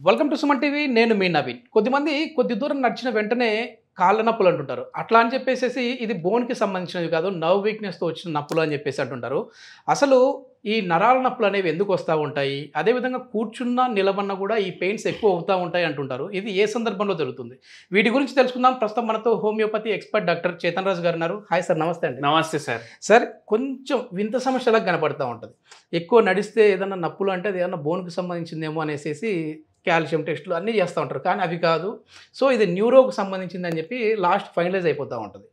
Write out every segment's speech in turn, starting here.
Welcome to Suman TV. నేను మీ నవీన్. కొద్ది దూరం నడిచిన వెంటనే కాళ్ళ నొప్పులు అంటుంటారు. అట్లా అని చెప్పేసి ఇది బోన్కి సంబంధించినవి కాదు, నర్వ్ వీక్నెస్తో వచ్చిన నొప్పులు అని చెప్పేసి అంటుంటారు. అసలు ఈ నరాల నొప్పులు అనేవి ఎందుకు వస్తూ ఉంటాయి, అదేవిధంగా కూర్చున్నా నిలబన్నా కూడా ఈ పెయిన్స్ ఎక్కువ అవుతూ ఉంటాయి అంటుంటారు. ఇది ఏ సందర్భంలో జరుగుతుంది? వీటి గురించి తెలుసుకుందాం. ప్రస్తుతం మనతో హోమియోపతి ఎక్స్పర్ట్ డాక్టర్ చేతన్ రాజు గారు ఉన్నారు. Hi sir. నమస్తే అండి. నమస్తే సార్. సార్, కొంచెం వింత సమస్యలకు కనపడుతూ ఉంటుంది. ఎక్కువ నడిస్తే ఏదన్నా నొప్పులు అంటే అది ఏదన్నా బోన్కి సంబంధించిందేమో అనేసి కాల్షియం టెస్టులు అన్నీ చేస్తూ ఉంటారు, కానీ అవి కాదు. సో ఇది న్యూరోకు సంబంధించింది అని చెప్పి లాస్ట్ ఫైనలైజ్ అయిపోతూ ఉంటుంది.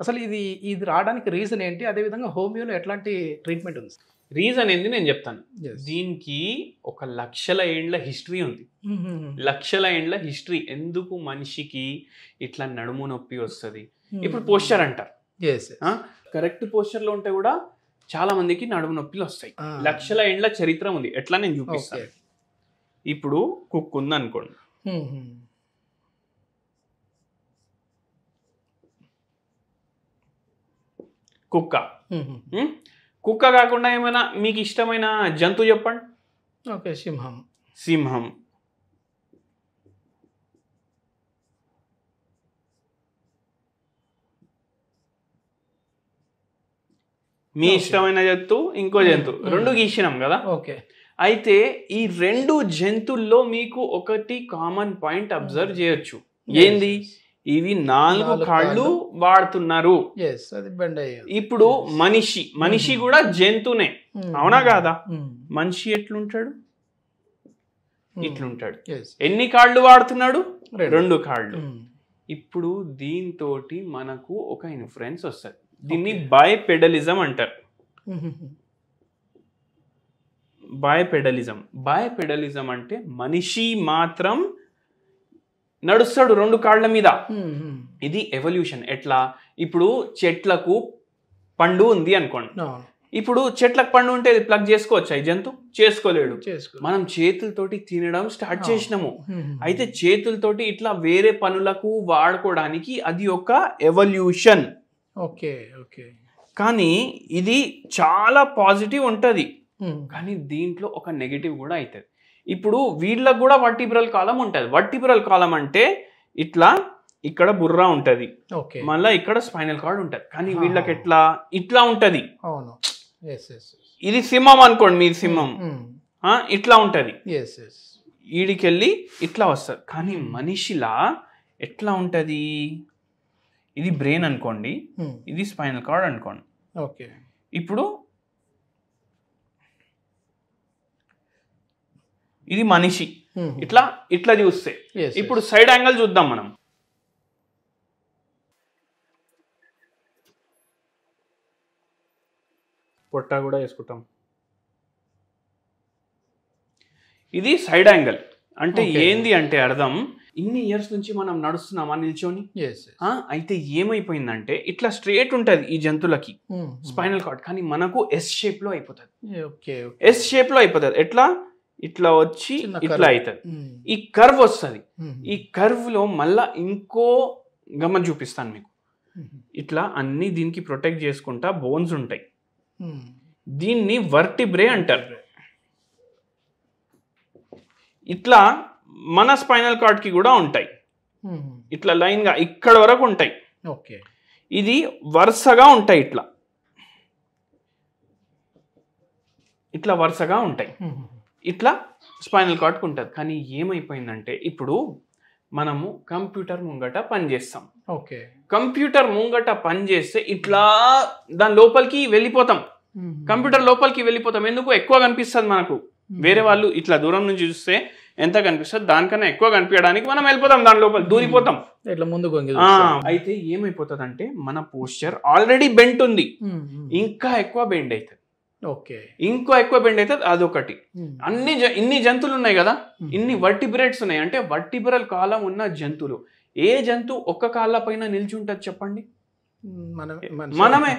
అసలు ఇది రావడానికి రీజన్ ఏంటి, అదేవిధంగా హోమియోలో ఎట్లాంటి ట్రీట్మెంట్ ఉంది? రీజన్ ఏంది నేను చెప్తాను. దీనికి ఒక లక్షల ఏండ్ల హిస్టరీ ఉంది. లక్షల ఏండ్ల హిస్టరీ. ఎందుకు మనిషికి ఇట్లా నడుము నొప్పి వస్తుంది? ఇప్పుడు పోస్చర్ అంటారు. కరెక్ట్ పోస్చర్లో ఉంటే కూడా చాలా మందికి నడుము నొప్పిలు వస్తాయి. లక్షల ఏండ్ల చరిత్ర ఉంది. ఎట్లా నేను చూపిస్తాను. ఇప్పుడు కుక్ ఉంది అనుకోండి. కుక్క కాకుండా ఏమైనా మీకు ఇష్టమైన జంతువు చెప్పండి. ఓకే, సింహం. సింహం. మీ ఇష్టమైన జంతువు, ఇంకో జంతువు, రెండు గీసినాం కదా. ఓకే. అయితే ఈ రెండు జంతువుల్లో మీకు ఒకటి కామన్ పాయింట్ అబ్జర్వ్ చేయొచ్చు. ఏంది? ఇవి 4 కాళ్ళు వాడుతున్నారు. ఇప్పుడు మనిషి కూడా జంతువునే, అవునా కాదా? మనిషి ఎట్లుంటాడు? ఇట్లుంటాడు. ఎన్ని కాళ్ళు వాడుతున్నాడు? 2 కాళ్ళు. ఇప్పుడు దీంతో మనకు ఒక ఇన్ఫ్లుయెన్స్ వస్తుంది. దీన్ని బైపెడలిజం అంటారు. బైపెడలిజం అంటే మనిషి మాత్రం నడుస్తాడు 2 కాళ్ళ మీద. ఇది ఎవల్యూషన్. ఎట్లా? ఇప్పుడు చెట్లకు పండు ఉంది అనుకోండి. ఇప్పుడు చెట్లకు పండు ఉంటే ప్లగ్ చేసుకోవచ్చా ఈ జంతు? చేసుకోలేడు. మనం చేతులతోటి తినడం స్టార్ట్ చేసినాము. అయితే చేతులతోటి ఇట్లా వేరే పనులకు వాడుకోవడానికి అది ఒక ఎవల్యూషన్. Okay okay. కానీ ఇది చాలా పాజిటివ్ ఉంటుంది, కానీ దీంట్లో ఒక నెగిటివ్ కూడా అవుతుంది. ఇప్పుడు వీళ్ళకు కూడా వర్టిబ్రల్ కాలం ఉంటుంది. వర్టిబ్రల్ కాలం అంటే ఇట్లా ఇక్కడ బుర్ర ఉంటుంది, మళ్ళీ ఇక్కడ స్పైనల్ కార్డ్ ఉంటుంది. కానీ వీళ్ళకి ఎట్లా ఇట్లా ఉంటుంది. ఇది సింహం అనుకోండి, మీ సింహం ఇట్లా ఉంటుంది, ఈడికెళ్ళి ఇట్లా వస్తుంది. కానీ మనిషిలా ఎట్లా ఉంటుంది? ఇది బ్రెయిన్ అనుకోండి, ఇది స్పైనల్ కార్డ్ అనుకోండి. ఓకే. ఇప్పుడు ఇది మనిషి ఇట్లా ఇట్లా చూస్తే, ఇప్పుడు సైడ్ యాంగిల్ చూద్దాం మనం. పొట్ట కూడా వేసుకుంటాం. ఇది సైడ్ యాంగిల్. అంటే ఏంది అంటే అర్థం, ఇన్ని ఇయర్స్ నుంచి మనం నడుస్తున్నామా నిల్చొని. అయితే ఏమైపోయిందంటే ఇట్లా స్ట్రేట్ ఉంటది ఈ జంతువులకి స్పైనల్ కార్డ్, కానీ మనకు ఎస్ షేప్ లో అయిపోతుంది. ఎస్ షేప్ లో అయిపోతుంది. ఎట్లా? ఇట్లా వచ్చి ఇట్లా అవుతుంది. ఈ కర్వ్ వస్తుంది. ఈ కర్వ్ లో మళ్ళా ఇంకో గమ్మత్ చూపిస్తాను మీకు. ఇట్లా అన్ని దీనికి ప్రొటెక్ట్ చేసుకుంటా బోన్స్ ఉంటాయి. దీన్ని వర్టిబ్రే అంటారు. ఇట్లా మన స్పైనల్ కార్డ్ కి కూడా ఉంటాయి. ఇట్లా లైన్ గా ఇక్కడ వరకు ఉంటాయి. ఇది వరుసగా ఉంటాయి. ఇట్లా వరుసగా ఉంటాయి. ఇట్లా స్పైనల్ కార్డ్కి ఉంటుంది. కానీ ఏమైపోయిందంటే ఇప్పుడు మనము కంప్యూటర్ ముంగట పనిచేస్తాం. కంప్యూటర్ ముంగట పనిచేస్తే ఇట్లా దాని లోపలికి వెళ్ళిపోతాం. కంప్యూటర్ లోపలికి వెళ్ళిపోతాం. ఎందుకు? ఎక్కువ కనిపిస్తుంది మనకు. వేరే వాళ్ళు ఇట్లా దూరం నుంచి చూస్తే ఎంత కనిపిస్తుంది, దానికన్నా ఎక్కువ కనిపించడానికి మనం వెళ్ళిపోతాం, దాని లోపల దూరిపోతాం. అయితే ఏమైపోతుంది అంటే మన పోస్చర్ ఆల్రెడీ బెంట్ ఉంది, ఇంకా ఎక్కువ బెండ్ అవుతుంది. ఇంకో ఎక్కువ బెండ్ అవుతుంది. అదొకటి. ఇన్ని జంతువులు ఉన్నాయి కదా, ఇన్ని వర్టిబ్రేట్స్ ఉన్నాయి. అంటే వర్టిబ్రల్ కాలం ఉన్న జంతువులు. ఏ జంతువు ఒక్క కాళ్ళ పైన నిలిచి ఉంటుంది చెప్పండి? మనమే.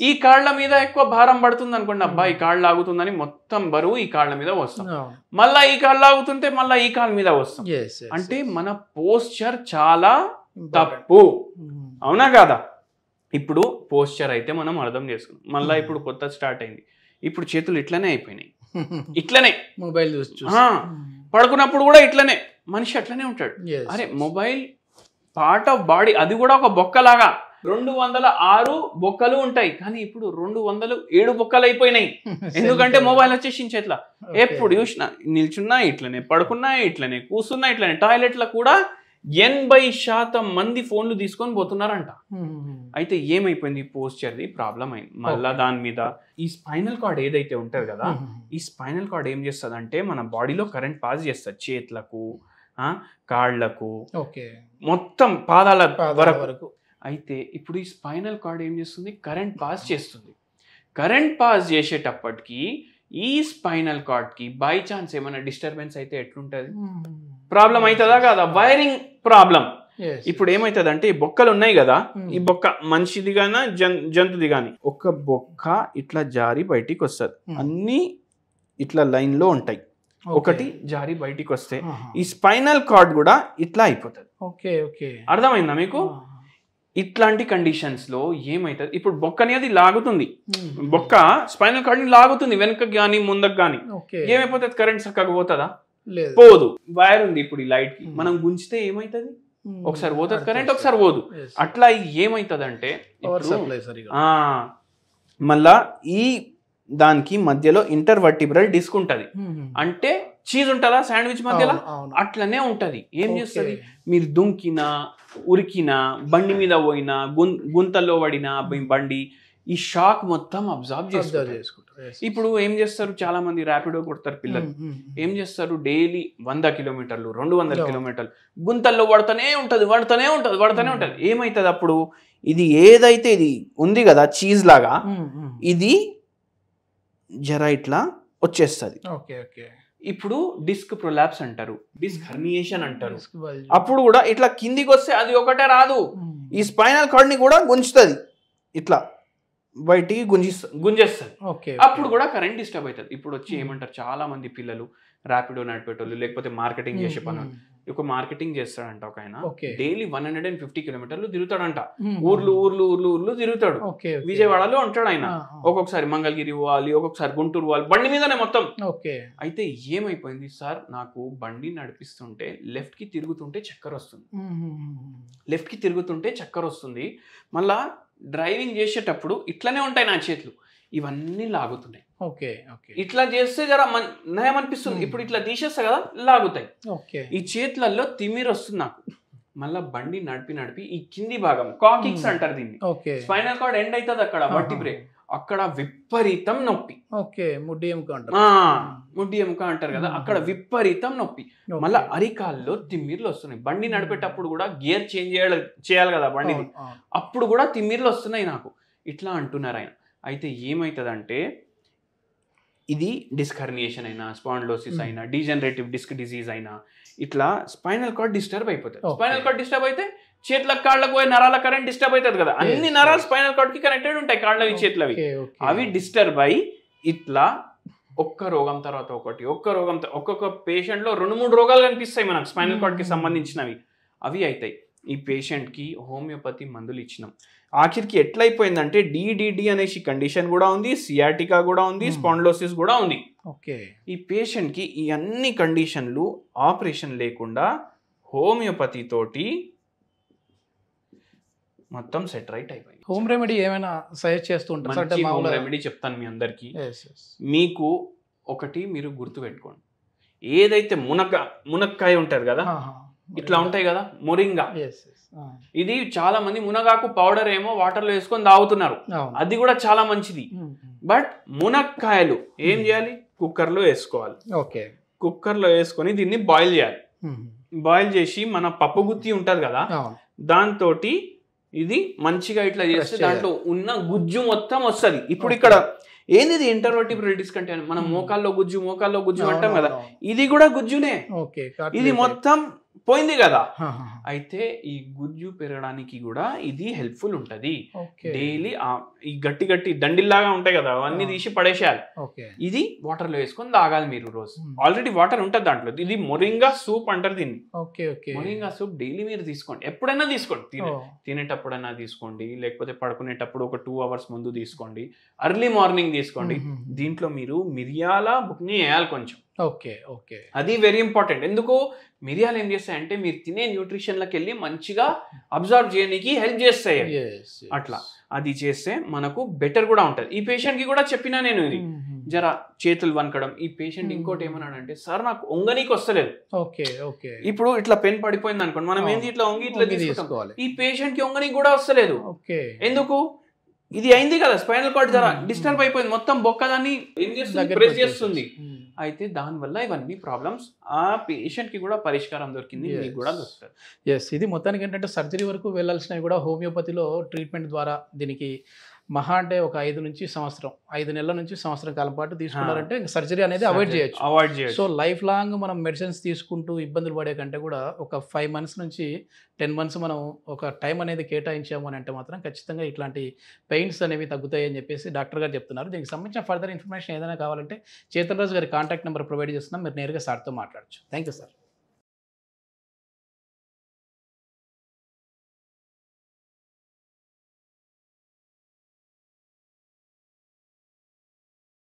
ఈ కాళ్ళ మీద ఎక్కువ భారం పడుతుంది అనుకోండి, అబ్బా ఈ కాళ్ళు ఆగుతుందని మొత్తం బరువు ఈ కాళ్ళ మీద వస్తాం. మళ్ళా ఈ కాళ్ళు ఆగుతుంటే మళ్ళా ఈ కాళ్ళ మీద వస్తాం. అంటే మన పోస్చర్ చాలా తప్పు, అవునా కాదా? ఇప్పుడు పోస్చర్ అయితే మనం అర్థం చేసుకున్నాం. మళ్ళీ ఇప్పుడు కొత్త స్టార్ట్ అయింది. ఇప్పుడు చేతులు ఇట్లనే అయిపోయినాయి, ఇట్లనే మొబైల్ చూసి పడుకున్నప్పుడు కూడా ఇట్లనే మనిషి అట్లనే ఉంటాడు. Yes. అరే మొబైల్ పార్ట్ ఆఫ్ బాడీ, అది కూడా ఒక బొక్కలాగా. 206 బొక్కలు ఉంటాయి, కానీ ఇప్పుడు 207 బొక్కలు అయిపోయినాయి. ఎందుకంటే మొబైల్ వచ్చేసి చేతిలో. ఎప్పుడు చూసినా నిల్చున్నా ఇట్లనే, పడుకున్నా ఇట్లనే, కూర్చున్నా ఇట్లనే. టాయిలెట్లో కూడా 80% మంది ఫోన్లు తీసుకొని పోతున్నారంట. అయితే ఏమైపోయింది, పోస్చర్ది ప్రాబ్లం అయింది. మళ్ళా దాని మీద ఈ స్పైనల్ కార్డ్ ఏదైతే ఉంటుంది కదా, ఈ స్పైనల్ కార్డ్ ఏం చేస్తుంది అంటే మన బాడీలో కరెంట్ పాస్ చేస్తుంది. చేతులకు, కాళ్ళకు, మొత్తం పాదాల వరకు. అయితే ఇప్పుడు ఈ స్పైనల్ కార్డ్ ఏం చేస్తుంది, కరెంట్ పాస్ చేస్తుంది. కరెంట్ పాస్ చేసేటప్పటికి ఈ స్పైనల్ కార్డ్కి బై ఛాన్స్ ఏమైనా డిస్టర్బెన్స్ అయితే ఎట్లుంటుంది, ప్రాబ్లం అవుతుందా కదా, వైరింగ్ ప్రాబ్లం. ఇప్పుడు ఏమవుతుంది అంటే ఈ బొక్కలు ఉన్నాయి కదా, ఈ బొక్క మనిషిది గానా జంతుది గాని, ఒక బొక్క ఇట్లా జారి బయటికి వస్తుంది. అన్ని ఇట్లా లైన్ లో ఉంటాయి, ఒకటి జారి బయటికి వస్తే ఈ స్పైనల్ కార్డ్ కూడా ఇట్లా అయిపోతుంది. అర్థమైందా మీకు? ఇట్లాంటి కండిషన్స్ లో ఏమైతుంది, ఇప్పుడు బొక్కని అది లాగుతుంది, బొక్క స్పైనల్ కార్డ్ ని లాగుతుంది వెనకకి గానీ ముందుకు గానీ. ఏమైపోతుంది, కరెంట్ చక్కగా పోతుందా? పోదు. వైర్ ఉంది ఇప్పుడు ఈ లైట్ కి, మనం గుంజితే ఏమైతుంది, ఒకసారి పోతుంది కరెంట్, ఒకసారి పోదు. అట్లా ఏమైతుంది అంటే మళ్ళా ఈ దానికి మధ్యలో ఇంటర్వర్టిబ్రల్ డిస్క్ ఉంటది. అంటే చీజ్ ఉంటుందా శాండ్విచ్ మధ్యలో, అట్లనే ఉంటది. ఏం చేస్తుంది, మీరు దుంకినా, ఉరికినా, బండి మీద పోయినా, గుంతల్లో పడినా బండి, ఈ షాక్ మొత్తం అబ్జర్వ్ చేసుకుంటారు. ఇప్పుడు ఏం చేస్తారు, చాలా మంది ర్యాపిడో కొడతారు పిల్లలు. ఏం చేస్తారు, డైలీ 100 కిలోమీటర్లు 200 కిలోమీటర్లు గుంతల్లో పడుతూనే ఉంటది. ఏమైతుంది అప్పుడు, ఇది ఏదైతే ఇది ఉంది కదా చీజ్ లాగా, ఇది జరా ఇట్లా వచ్చేస్తుంది. ఇప్పుడు డిస్క్ ప్రొలాప్స్ అంటారు, డిస్క్ హెర్నియేషన్ అంటారు. అప్పుడు కూడా ఇట్లా కిందికి వస్తే అది ఒకటే రాదు, ఈ స్పైనల్ కార్డ్ ని కూడా గుంజుతుంది, ఇట్లా బయటికి గుంజేస్తుంది. అప్పుడు కూడా కరెంట్ డిస్టర్బ్ అవుతుంది. ఇప్పుడు వచ్చి ఏమంటారు, చాలా మంది పిల్లలు ర్యాపిడో నడిపేటోళ్ళు, లేకపోతే మార్కెటింగ్ చేసే పనులు, ఒక మార్కెటింగ్ చేస్తాడంట ఒక ఆయన, డైలీ 150 కిలోమీటర్లు తిరుగుతాడంట. ఊర్లు తిరుగుతాడు. విజయవాడలో ఉంటాడు ఆయన. ఒక్కొక్కసారి మంగళగిరి పోవాలి, ఒక్కొక్కసారి గుంటూరు పోవాలి, బండి మీదనే మొత్తం. అయితే ఏమైపోయింది సార్, నాకు బండి నడిపిస్తుంటే లెఫ్ట్ కి తిరుగుతుంటే చక్కర్ వస్తుంది, మళ్ళా డ్రైవింగ్ చేసేటప్పుడు ఇట్లనే ఉంటాయి నా చేతులు, ఇవన్నీ లాగుతున్నాయి. ఇట్లా చేస్తే జర నయం అనిపిస్తుంది. ఇప్పుడు ఇట్లా తీసేస్తా కదా, లాగుతాయి. ఈ చేతులలో తిమ్మిరి వస్తుంది నాకు. మళ్ళా బండి నడిపి ఈ కింది భాగం కాకిక్స్ అంటారు దీన్ని, స్పైనల్ కార్డ్ ఎండ్ అవుతుంది అక్కడ, వర్టిబ్రే, అక్కడ విపరీతం నొప్పి. ముడ్డి ఎముక అంటారు కదా, అక్కడ విపరీతం నొప్పి. మళ్ళా అరికాల్లో తిమ్మిర్లు వస్తున్నాయి. బండి నడిపేటప్పుడు కూడా గేర్ చేంజ్ చేయాలి కదా బండిని, అప్పుడు కూడా తిమ్మిర్లు వస్తున్నాయి నాకు, ఇట్లా అంటున్నారు ఆయన. అయితే ఏమవుతుందంటే ఇది డిస్క్ హెర్నియేషన్ అయినా, స్పాండిలోసిస్ అయినా, డీజనరేటివ్ డిస్క్ డిసీజ్ అయినా, ఇట్లా స్పైనల్ కార్డ్ డిస్టర్బ్ అయిపోతుంది. స్పైనల్ కార్డ్ డిస్టర్బ్ అయితే చేతులకు కాళ్ళకు పోయి నరాల కరెంట్ డిస్టర్బ్ అవుతుంది కదా, అన్ని నరాలు స్పైనల్ కార్డ్ కి కనెక్టెడ్ ఉంటాయి, కాళ్ళవి చేతులవి. అవి డిస్టర్బ్ అయ్యి ఇట్లా ఒక్క రోగం తర్వాత ఒకటి, ఒక్కొక్క పేషెంట్ లో 2-3 రోగాలు కనిపిస్తాయి మనకు స్పైనల్ కార్డ్ కి సంబంధించినవి. అవి అవుతాయి. ఈ పేషెంట్ కి హోమియోపతి మందులు ఇచ్చినాం. ఆఖరికి ఎట్లయిపోయిందంటే డిడిడి అనేసి కండిషన్ కూడా ఉంది, సియాటికా కూడా ఉంది, స్పాండిలోసిస్ కూడా ఉంది. ఈ పేషెంట్ కి ఈ అన్ని కండిషన్లు ఆపరేషన్ లేకుండా హోమియోపతి తోటి మొత్తం సెట్ రైట్ అయిపోయింది. హోమ్ రెమెడీ ఏమైనా సజెస్ట్ చేస్తుంటారు? హోమ్ రెమెడీ చెప్తాను మీ అందరికి. మీకు ఒకటి మీరు గుర్తుపెట్టుకోండి, ఏదైతే మునక్కాయ ఉంటారు కదా, ఇట్లా ఉంటాయి కదా, మొరింగా, ఇది చాలా మంది మునగాకు పౌడర్ ఏమో వాటర్ లో వేసుకొని తాగుతున్నారు, అది కూడా చాలా మంచిది. బట్ మునక్కాయలు ఏం చేయాలి, కుక్కర్ లో వేసుకోవాలి. కుక్కర్ లో వేసుకొని దీన్ని బాయిల్ చేయాలి. బాయిల్ చేసి మన పప్పు గుత్తి ఉంటది కదా, దాంతో ఇది మంచిగా ఇట్లా చేస్తే దాంట్లో ఉన్న గుజ్జు మొత్తం వస్తుంది. ఇప్పుడు ఇక్కడ ఏంది ఇంటర్వర్టిబ్రల్ డిస్క్ అంటే, మనం మోకాల్లో గుజ్జు అంటాం కదా, ఇది కూడా గుజ్జునే. ఇది మొత్తం పోయింది కదా. అయితే ఈ గుజ్జు పెరగడానికి కూడా ఇది హెల్ప్ఫుల్ ఉంటది. డైలీ ఈ గట్టి దండిల్లాగా ఉంటాయి కదా, అవన్నీ తీసి పడేసేయాలి. ఇది వాటర్ లో వేసుకొని తాగాలి మీరు రోజు. ఆల్రెడీ వాటర్ ఉంటది దాంట్లో. ఇది మొరింగా సూప్ అంటారు దీన్ని. మొరింగా సూప్ డైలీ మీరు తీసుకోండి, ఎప్పుడైనా తీసుకోండి. తినేటప్పుడైనా తీసుకోండి, లేకపోతే పడుకునేటప్పుడు ఒక 2 hours ముందు తీసుకోండి, అర్లీ మార్నింగ్ తీసుకోండి. దీంట్లో మీరు మిరియాల బుక్ని వేయాలి కొంచెం. ఓకే ఓకే అది వెరీ ఇంపార్టెంట్. ఎందుకు మిరియాలు ఏం చేస్తాయంటే మీరు తినే న్యూట్రిషన్లకు వెళ్ళి మంచిగా అబ్జర్వ్ చేయడానికి హెల్ప్ చేస్తాయి. అట్లా అది చేస్తే మనకు బెటర్ కూడా ఉంటుంది. ఈ పేషెంట్కి కూడా చెప్పినా నేను ఇది జర చేతులు వనకడం. ఈ పేషెంట్ ఇంకోటి ఏమన్నాడంటే సార్ నాకు ఒంగనీకి వస్తలేదు. ఓకే ఓకే ఇప్పుడు ఇట్లా పెన్ పడిపోయింది అనుకోండి, మనం ఏంది ఇట్లా ఒంగి ఇట్లా తీసుకుంటాం. ఈ పేషెంట్ కి ఒంగనీకి కూడా వస్తలేదు. ఎందుకు? ఇది అయింది కదా, స్పైనల్ కార్డ్ జర డిస్టర్బ్ అయిపోయింది, మొత్తం బొక్క దాన్ని ఏం చేస్తుంది, ప్రెస్ చేస్తుంది. అయితే దానివల్ల ఇవన్నీ ప్రాబ్లమ్స్ ఆ పేషెంట్ కి కూడా పరిష్కారం దొరికింది, మీకు కూడా దొరుకుతుంది. ఎస్, ఇది మొత్తానికి ఏంటంటే సర్జరీ వరకు వెళ్ళాల్సినవి కూడా హోమియోపతిలో ట్రీట్మెంట్ ద్వారా దీనికి మహా అంటే ఒక 5 నెలల నుంచి సంవత్సరం కాలం పాటు తీసుకున్నారంటే సర్జరీ అనేది అవాయిడ్ చేయొచ్చు. సో లైఫ్ లాంగ్ మనం మెడిసిన్స్ తీసుకుంటూ ఇబ్బందులు పడే కంటే కూడా ఒక 5 months నుంచి 10 months మనం ఒక టైం అనేది కేటాయించాము అని అంటే మాత్రం ఖచ్చితంగా ఇట్లాంటి పెయిన్స్ అనేవి తగ్గుతాయి అని చెప్పేసి డాక్టర్ గారు చెప్తున్నారు. దీనికి సంబంధించిన ఫర్దర్ ఇన్ఫర్మేషన్ ఏదైనా కావాలంటే చేతన్ రాజు గారి కాంటాక్ట్ నెంబర్ ప్రొవైడ్ చేస్తున్నాం, మీరు నేరుగా సార్తో మాట్లాడచ్చు. Thank you sir.